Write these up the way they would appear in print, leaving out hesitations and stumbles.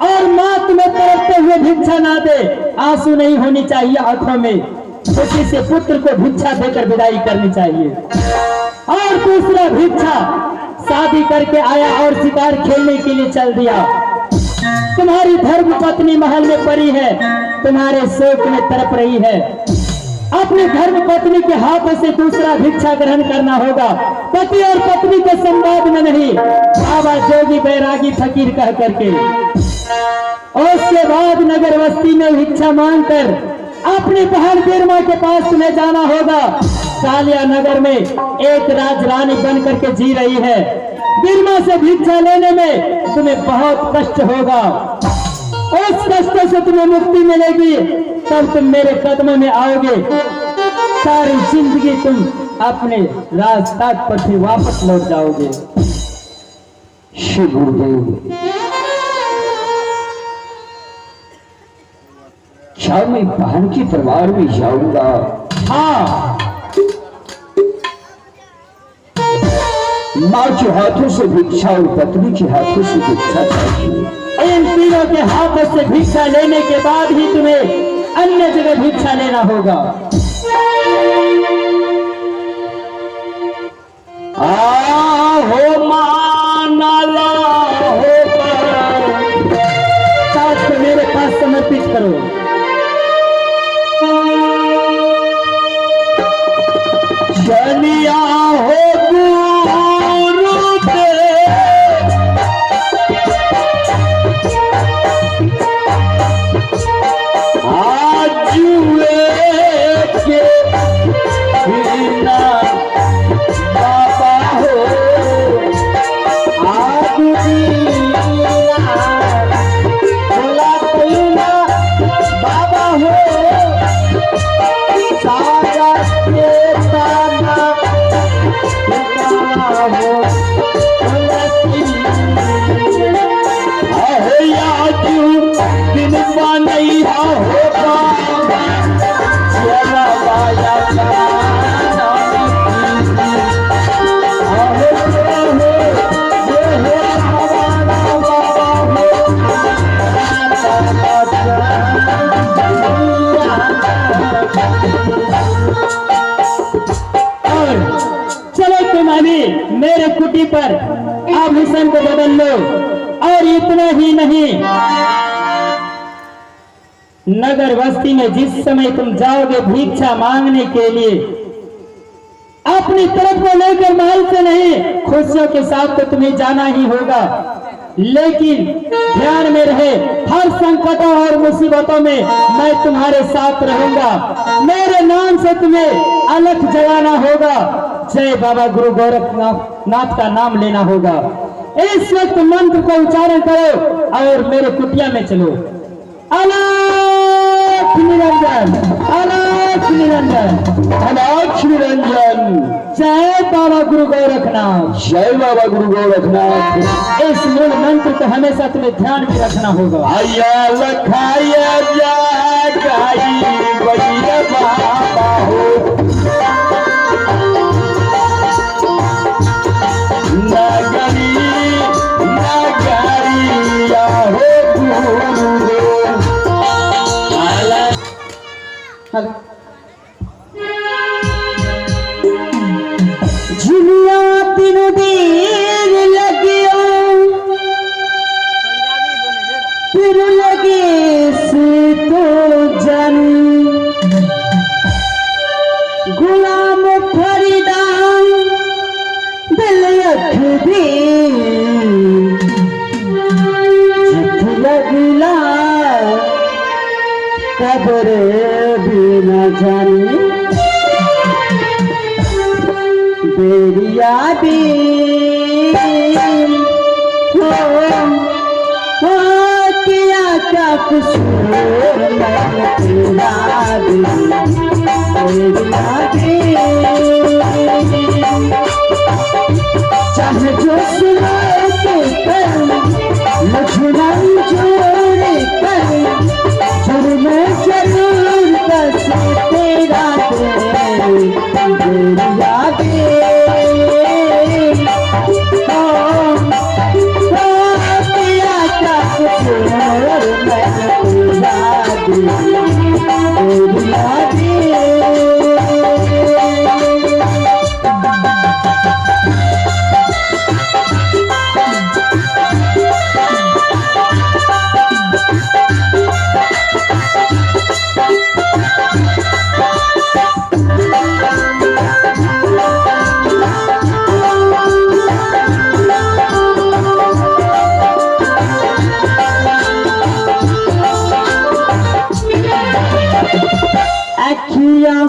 और माँ तुम्हें तड़पते हुए भिक्षा ना दे, आंसू नहीं होनी चाहिए आंखों में, खुशी से पुत्र को भिक्षा देकर विदाई करनी चाहिए। और दूसरा भिक्षा, शादी करके आया और शिकार खेलने के लिए चल दिया। तुम्हारी धर्म पत्नी महल में पड़ी है, तुम्हारे शोक में तड़प रही है। अपनी धर्म पत्नी के हाथों से दूसरा भिक्षा ग्रहण करना होगा, पति और पत्नी के संवाद में नहीं, बाबा जोगी बैरागी फकीर कह करके। और उसके बाद नगर बस्ती में भिक्षा मांगकर अपनी बहन बिरमा के पास तुम्हें जाना होगा। कालिया नगर में एक राजरानी बन करके जी रही है, बिरमा से भिक्षा लेने में तुम्हें बहुत कष्ट होगा। उस कष्ट से तुम्हें मुक्ति मिलेगी, तब तुम मेरे कदमों में आओगे। सारी जिंदगी तुम अपने राजपाट पर फिर वापस लौट जाओगे। श्री गुरुदेव, क्या मैं बहन के परिवार में जाऊंगा? हाँ, माँ के हाथों से भिक्षा और पत्नी के हाथों से भिक्षा चाहिए। इन तीनों के हाथों से भिक्षा लेने के बाद ही तुम्हें अन्य जगह भिक्षा लेना होगा। हो मानला होगा, साथ को मेरे पास समर्पित करो। चलिया हो मेरे कुटी पर आभूषण को बदल लो। और इतना ही नहीं, नगर बस्ती में जिस समय तुम जाओगे भिक्षा मांगने के लिए, अपनी तरफ को लेकर महल से नहीं, खुशियों के साथ तो तुम्हें जाना ही होगा। लेकिन ध्यान में रहे, हर संकटों और मुसीबतों में मैं तुम्हारे साथ रहूंगा। मेरे नाम से तुम्हें अलख जगाना होगा, जय बाबा गुरु गोरखनाथ का नाम लेना होगा। इस वक्त मंत्र को उच्चारण करो और मेरे कुटिया में चलो। अलख निरंजन, अलख निरंजन, अलख निरंजन। जय बाबा गुरु गोरखनाथ, जय बाबा गुरु गोरखनाथ। इस मूल मंत्र को हमेशा तुम्हें ध्यान में रखना होगा। आया लखाया जागाई बलिया बाबा हो, नगरी नगरिया हो गुरु। झुलिया तीन देर लगियो, फिर लगे से तो जन, गुलाम फरीदा दिल अखदी, जित लगला कब्र भी न जानी, बेरिया भी किया क्या कसूर मैंने तेरा भी, बेरिया भी चाहे जो सुनाए के कर, लखनऊ जोड़े कर, जुर्म जरूर बस तेरा बेरिया भी।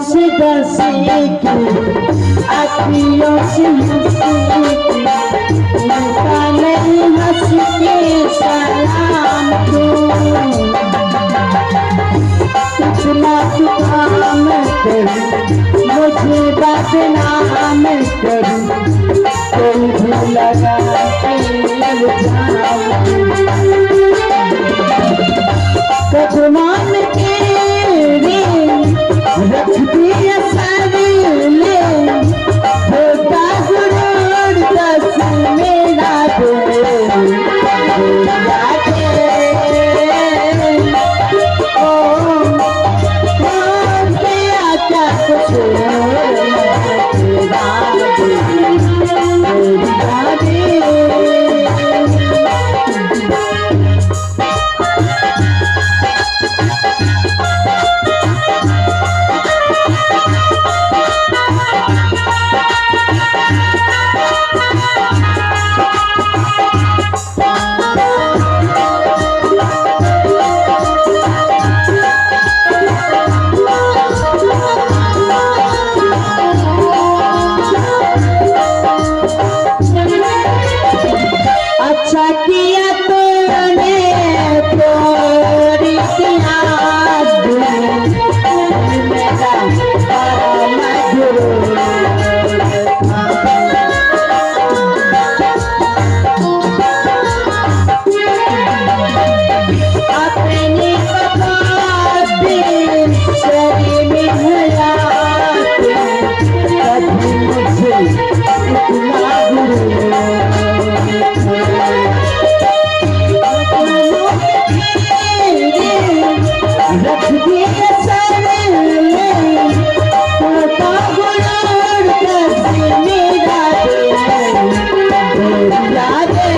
से डसी की अखियों से मिलता नहीं हंस के सलाम कितना काम करूं मुझे बदनाम करूं कोई भी लगा कदमान तेरे रख दिया सारे होता गुरूर दस मेरा अच्छा किया तूने तोरी याद मेरा परम गुरु अपनी शरीर में हुआ कभी मुझे इतना गुरु रख दिए सारे होता गुरूर दस मेरा यादें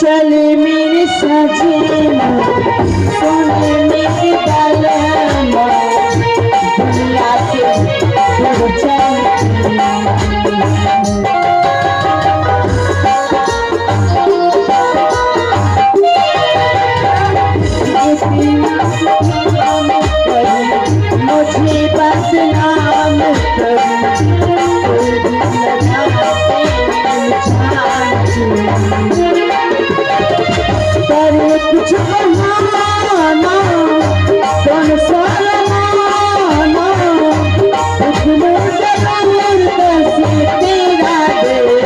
चले मेरे सजना सोने मेरे बलमा दुनिया से दूर चल मुझे बदनाम करे कुछ बहाना कौन सा लगाना इतने जरूर कैसे तेरा दे